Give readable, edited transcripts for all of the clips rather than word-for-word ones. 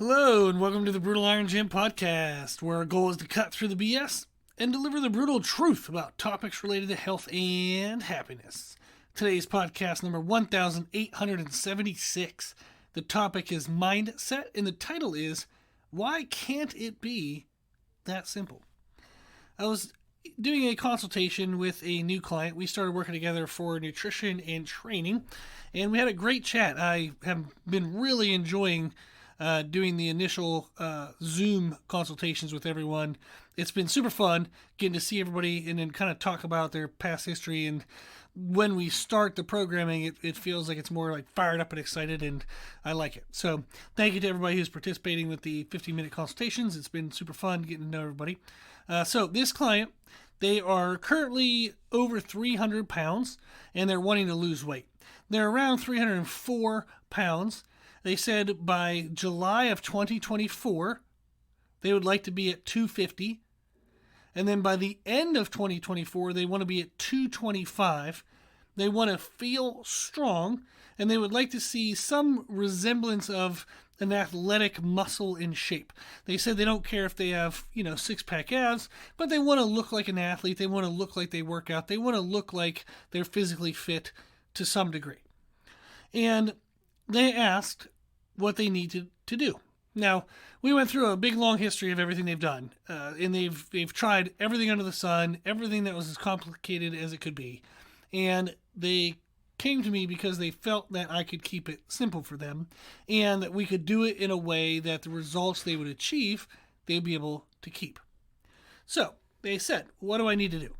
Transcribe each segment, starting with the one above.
Hello, and welcome to the Brutal Iron Gym podcast, where our goal is to cut through the BS and deliver the brutal truth about topics related to health and happiness. Today's podcast number 1876. The topic is mindset, and the title is Why Can't It Be That Simple? I was doing a consultation with a new client. We started working together for nutrition and training, and we had a great chat. I have been really enjoying doing the initial Zoom consultations with everyone. It's been super fun getting to see everybody and then kind of talk about their past history. And when we start the programming, it feels like it's more like fired up and excited, and I like it. So thank you to everybody who's participating with the 15-minute consultations. It's been super fun getting to know everybody. So this client, they are currently over 300 pounds, and they're wanting to lose weight. They're around 304 pounds. They said by July of 2024, they would like to be at 250. And then by the end of 2024, they want to be at 225. They want to feel strong, and they would like to see some resemblance of an athletic muscle in shape. They said they don't care if they have, six-pack abs, but they want to look like an athlete. They want to look like they work out. They want to look like they're physically fit to some degree. And they asked what they needed to do. Now, we went through a big, long history of everything they've done, and they've tried everything under the sun, everything that was as complicated as it could be, and they came to me because they felt that I could keep it simple for them, and that we could do it in a way that the results they would achieve, they'd be able to keep. So, they said, what do I need to do?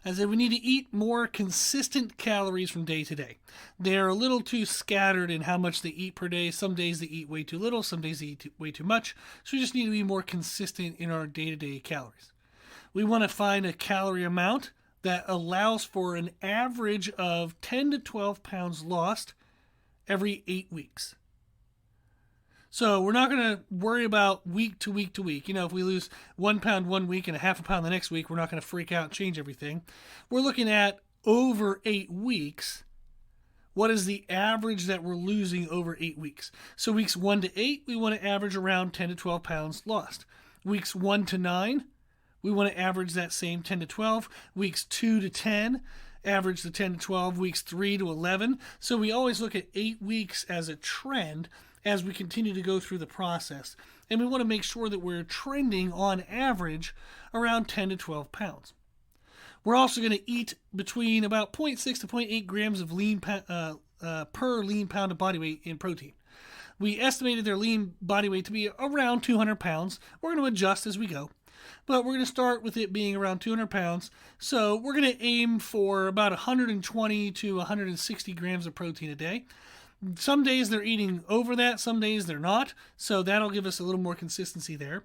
I said, we need to eat more consistent calories from day to day. They're a little too scattered in how much they eat per day. Some days they eat way too little, some days they eat way too much. So we just need to be more consistent in our day-to-day calories. We want to find a calorie amount that allows for an average of 10 to 12 pounds lost every 8 weeks. So we're not going to worry about week to week to week. If we lose 1 pound 1 week and a half a pound the next week, we're not going to freak out and change everything. We're looking at over 8 weeks. What is the average that we're losing over 8 weeks? So weeks 1 to 8, we want to average around 10 to 12 pounds lost. Weeks 1 to 9, we want to average that same 10 to 12. Weeks 2 to 10, average the 10 to 12. Weeks 3 to 11. So we always look at 8 weeks as a trend as we continue to go through the process. And we want to make sure that we're trending on average around 10 to 12 pounds. We're also going to eat between about 0.6 to 0.8 grams of per lean pound of body weight in protein. We estimated their lean body weight to be around 200 pounds. We're going to adjust as we go, but we're going to start with it being around 200 pounds. So we're going to aim for about 120 to 160 grams of protein a day. Some days they're eating over that, some days they're not, so that'll give us a little more consistency there.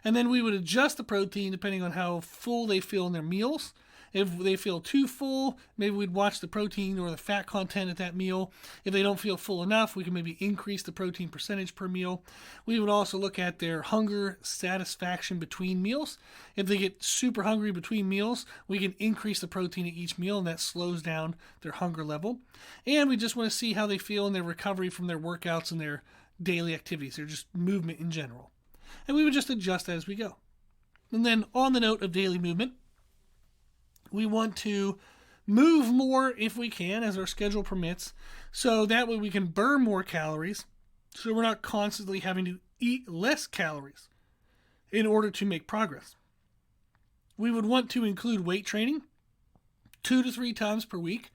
And then we would adjust the protein depending on how full they feel in their meals. If they feel too full, maybe we'd watch the protein or the fat content at that meal. If they don't feel full enough, we can maybe increase the protein percentage per meal. We would also look at their hunger satisfaction between meals. If they get super hungry between meals, we can increase the protein at each meal, and that slows down their hunger level. And we just want to see how they feel in their recovery from their workouts and their daily activities, or just movement in general. And we would just adjust as we go. And then on the note of daily movement, we want to move more if we can, as our schedule permits, so that way we can burn more calories, so we're not constantly having to eat less calories in order to make progress. We would want to include weight training 2 to 3 times per week,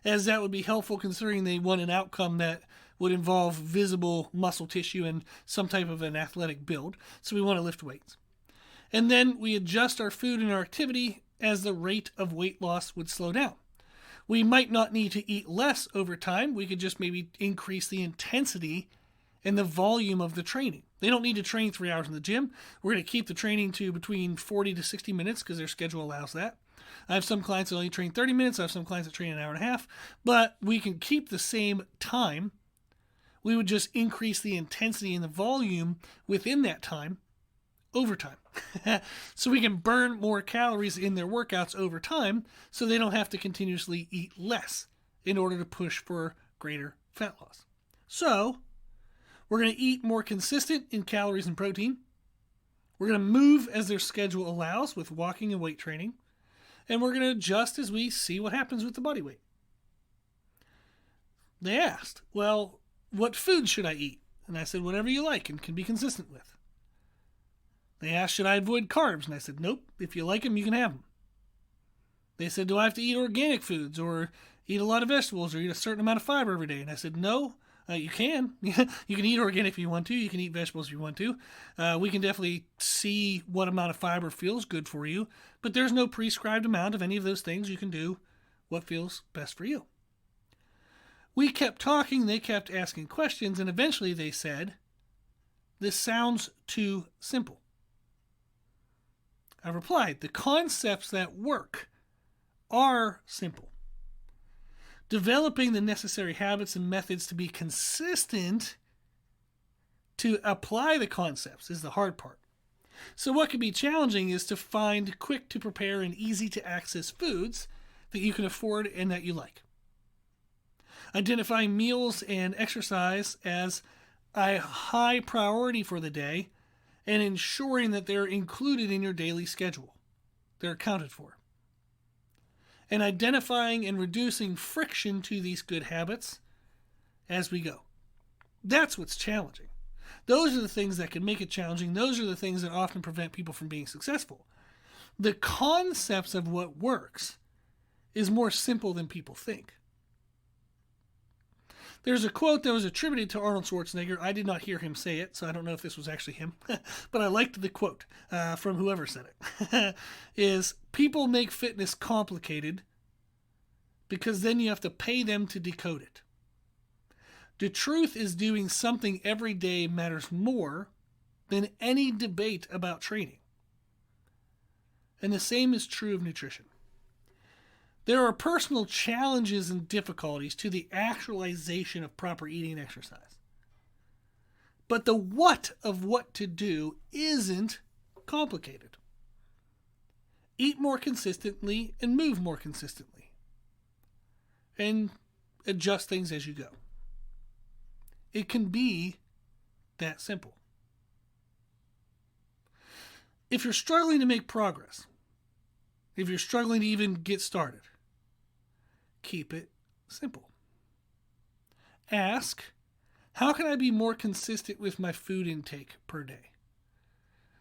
as that would be helpful considering they want an outcome that would involve visible muscle tissue and some type of an athletic build, so we want to lift weights. And then we adjust our food and our activity as the rate of weight loss would slow down. We might not need to eat less over time. We could just maybe increase the intensity and the volume of the training. They don't need to train 3 hours in the gym. We're going to keep the training to between 40 to 60 minutes because their schedule allows that. I have some clients that only train 30 minutes. I have some clients that train an hour and a half. But we can keep the same time. We would just increase the intensity and the volume within that time over time. So we can burn more calories in their workouts over time so they don't have to continuously eat less in order to push for greater fat loss. So We're going to eat more consistent in calories and protein. We're going to move as their schedule allows with walking and weight training. And we're going to adjust as we see what happens with the body weight. They asked, well, what food should I eat? And I said, whatever you like and can be consistent with. They asked, should I avoid carbs? And I said, nope. If you like them, you can have them. They said, do I have to eat organic foods or eat a lot of vegetables or eat a certain amount of fiber every day? And I said, no, you can. You can eat organic if you want to. You can eat vegetables if you want to. We can definitely see what amount of fiber feels good for you, but there's no prescribed amount of any of those things. You can do what feels best for you. We kept talking. They kept asking questions, and eventually they said, this sounds too simple. I replied, the concepts that work are simple. Developing the necessary habits and methods to be consistent to apply the concepts is the hard part. So what can be challenging is to find quick to prepare and easy to access foods that you can afford and that you like. Identifying meals and exercise as a high priority for the day and ensuring that they're included in your daily schedule. They're accounted for. And identifying and reducing friction to these good habits as we go. That's what's challenging. Those are the things that can make it challenging. Those are the things that often prevent people from being successful. The concepts of what works is more simple than people think. There's a quote that was attributed to Arnold Schwarzenegger. I did not hear him say it, so I don't know if this was actually him. But I liked the quote from whoever said it. Is people make fitness complicated because then you have to pay them to decode it. The truth is doing something every day matters more than any debate about training. And the same is true of nutrition. There are personal challenges and difficulties to the actualization of proper eating and exercise. But the what of what to do isn't complicated. Eat more consistently and move more consistently. And adjust things as you go. It can be that simple. If you're struggling to make progress, if you're struggling to even get started, keep it simple. Ask, how can I be more consistent with my food intake per day?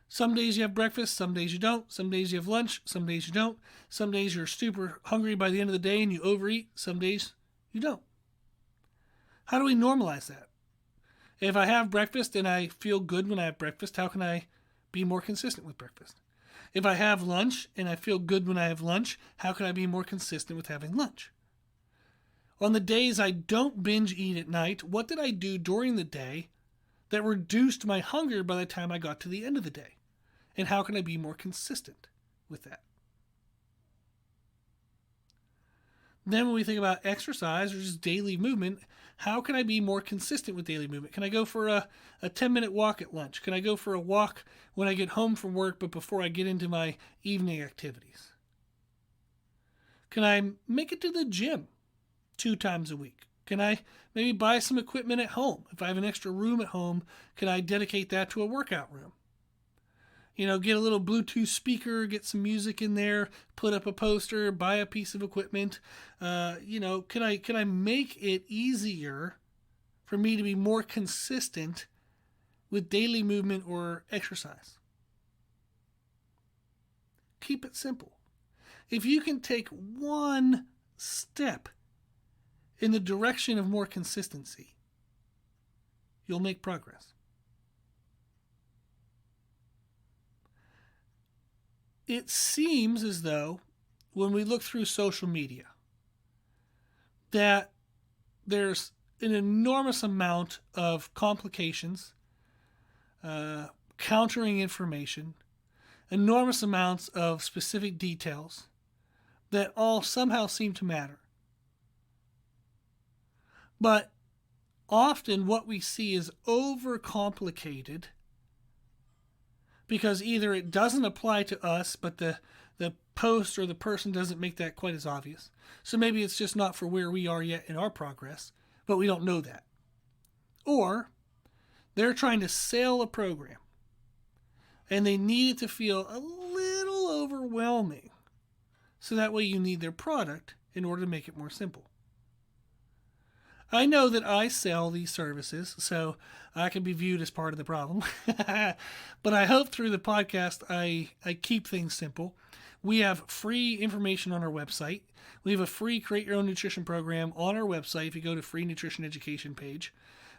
Some days you have breakfast, some days you don't. Some days you have lunch, some days you don't. Some days you're super hungry by the end of the day and you overeat. Some days you don't. How do we normalize that? If I have breakfast and I feel good when I have breakfast, how can I be more consistent with breakfast? If I have lunch and I feel good when I have lunch, how can I be more consistent with having lunch? On the days I don't binge eat at night, what did I do during the day that reduced my hunger by the time I got to the end of the day? And how can I be more consistent with that? Then when we think about exercise or just daily movement, how can I be more consistent with daily movement? Can I go for a 10-minute walk at lunch? Can I go for a walk when I get home from work but before I get into my evening activities? Can I make it to the gym 2 times a week? Can I maybe buy some equipment at home? If I have an extra room at home, can I dedicate that to a workout room? Get a little Bluetooth speaker, get some music in there, put up a poster, buy a piece of equipment. Can I make it easier for me to be more consistent with daily movement or exercise? Keep it simple. If you can take one step in the direction of more consistency, you'll make progress. It seems as though when we look through social media that there's an enormous amount of complications, countering information, enormous amounts of specific details that all somehow seem to matter. But often what we see is overcomplicated because either it doesn't apply to us, but the post or the person doesn't make that quite as obvious. So maybe it's just not for where we are yet in our progress, but we don't know that. Or They're trying to sell a program, and they need it to feel a little overwhelming. So that way you need their product in order to make it more simple. I know that I sell these services, so I can be viewed as part of the problem. But I hope through the podcast I keep things simple. We have free information on our website. We have a free Create Your Own Nutrition program on our website if you go to Free Nutrition Education page.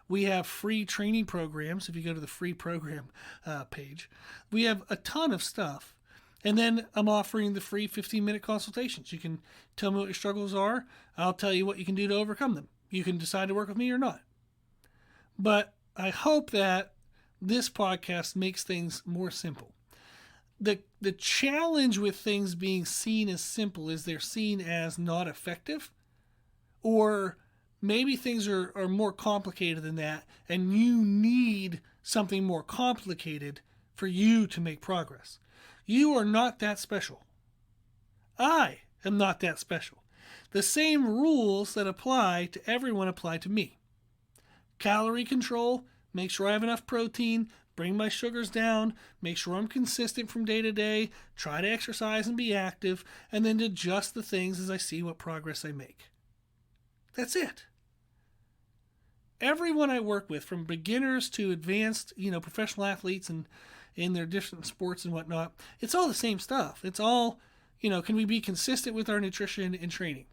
We have free training programs if you go to the free program page. We have a ton of stuff. And then I'm offering the free 15-minute consultations. You can tell me what your struggles are. I'll tell you what you can do to overcome them. You can decide to work with me or not. But I hope that this podcast makes things more simple. The challenge with things being seen as simple is they're seen as not effective, or maybe things are more complicated than that, and you need something more complicated for you to make progress. You are not that special. I am not that special. The same rules that apply to everyone apply to me. Calorie control, make sure I have enough protein, bring my sugars down, make sure I'm consistent from day to day, try to exercise and be active, and then adjust the things as I see what progress I make. That's it. Everyone I work with, from beginners to advanced, professional athletes and in their different sports and whatnot, it's all the same stuff. It's all, can we be consistent with our nutrition and training?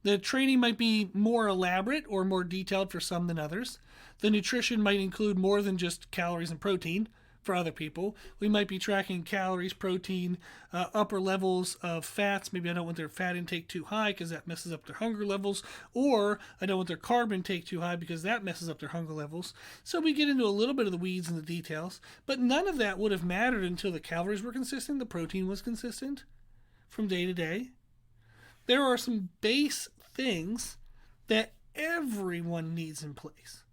The training might be more elaborate or more detailed for some than others. The nutrition might include more than just calories and protein for other people. We might be tracking calories, protein, upper levels of fats. Maybe I don't want their fat intake too high because that messes up their hunger levels. Or I don't want their carb intake too high because that messes up their hunger levels. So we get into a little bit of the weeds and the details. But none of that would have mattered until the calories were consistent, the protein was consistent from day to day. There are some base things that everyone needs in place.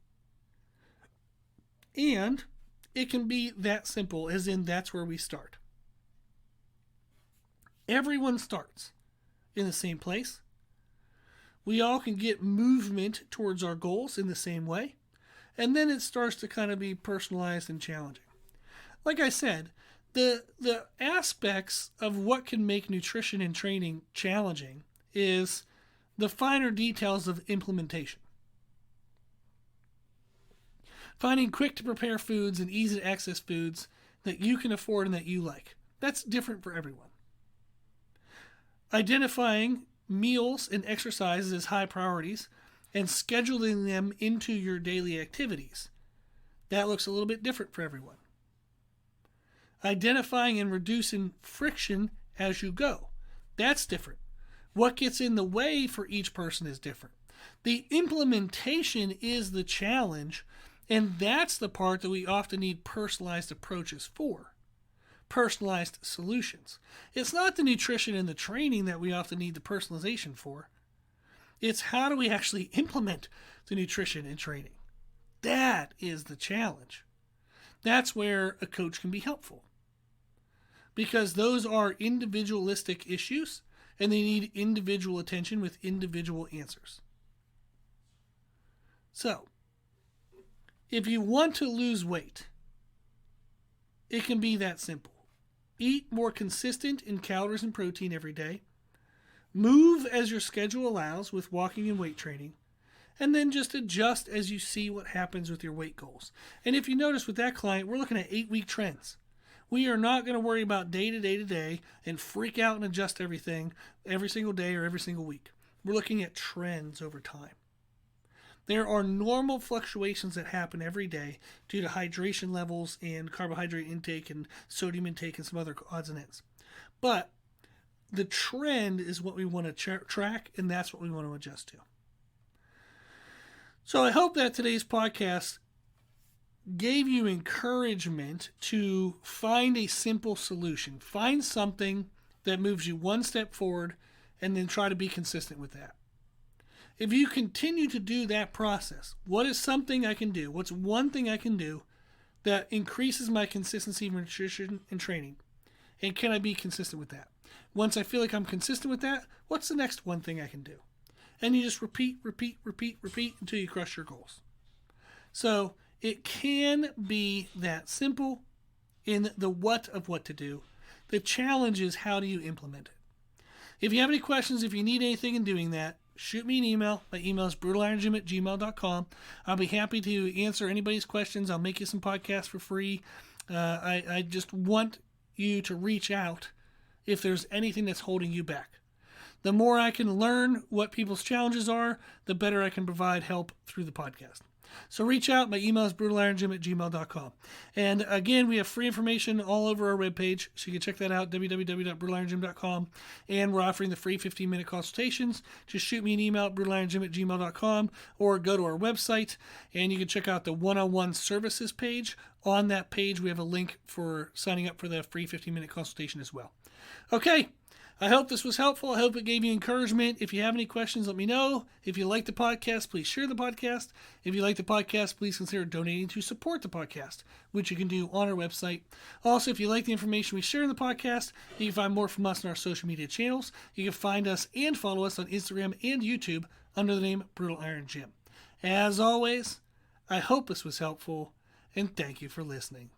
And it can be that simple, as in that's where we start. Everyone starts in the same place. We all can get movement towards our goals in the same way. And then it starts to kind of be personalized and challenging. Like I said, the aspects of what can make nutrition and training challenging is the finer details of implementation. Finding quick to prepare foods and easy to access foods that you can afford and that you like. That's different for everyone. Identifying meals and exercises as high priorities and scheduling them into your daily activities. That looks a little bit different for everyone. Identifying and reducing friction as you go. That's different. What gets in the way for each person is different. The implementation is the challenge, and that's the part that we often need personalized approaches for. Personalized solutions. It's not the nutrition and the training that we often need the personalization for. It's how do we actually implement the nutrition and training. That is the challenge. That's where a coach can be helpful. Because those are individualistic issues, and they need individual attention with individual answers. So, if you want to lose weight, it can be that simple. Eat more consistent in calories and protein every day. Move as your schedule allows with walking and weight training. And then just adjust as you see what happens with your weight goals. And if you notice with that client, we're looking at 8-week trends. We are not going to worry about day to day to day and freak out and adjust everything every single day or every single week. We're looking at trends over time. There are normal fluctuations that happen every day due to hydration levels and carbohydrate intake and sodium intake and some other odds and ends. But the trend is what we want to track, and that's what we want to adjust to. So I hope that today's podcast gave you encouragement to find a simple solution. Find something that moves you one step forward and then try to be consistent with that. If you continue to do that process, what is something I can do? What's one thing I can do that increases my consistency in nutrition and training? And can I be consistent with that? Once I feel like I'm consistent with that, what's the next one thing I can do? And you just repeat until you crush your goals. So It can be that simple in the what of what to do. The challenge is how do you implement it? If you have any questions, if you need anything in doing that, shoot me an email. My email is brutalirongym@gmail.com. I'll be happy to answer anybody's questions. I'll make you some podcasts for free. I just want you to reach out if there's anything that's holding you back. The more I can learn what people's challenges are, the better I can provide help through the podcast. So reach out. My email is brutalirongym@gmail.com. And again, we have free information all over our webpage, so you can check that out, www.brutalirongym.com. And we're offering the free 15-minute consultations. Just shoot me an email at brutalirongym@gmail.com or go to our website, and you can check out the one-on-one services page. On that page, we have a link for signing up for the free 15-minute consultation as well. Okay. I hope this was helpful. I hope it gave you encouragement. If you have any questions, let me know. If you like the podcast, please share the podcast. If you like the podcast, please consider donating to support the podcast, which you can do on our website. Also, if you like the information we share in the podcast, you can find more from us on our social media channels. You can find us and follow us on Instagram and YouTube under the name Brutal Iron Gym. As always, I hope this was helpful, and thank you for listening.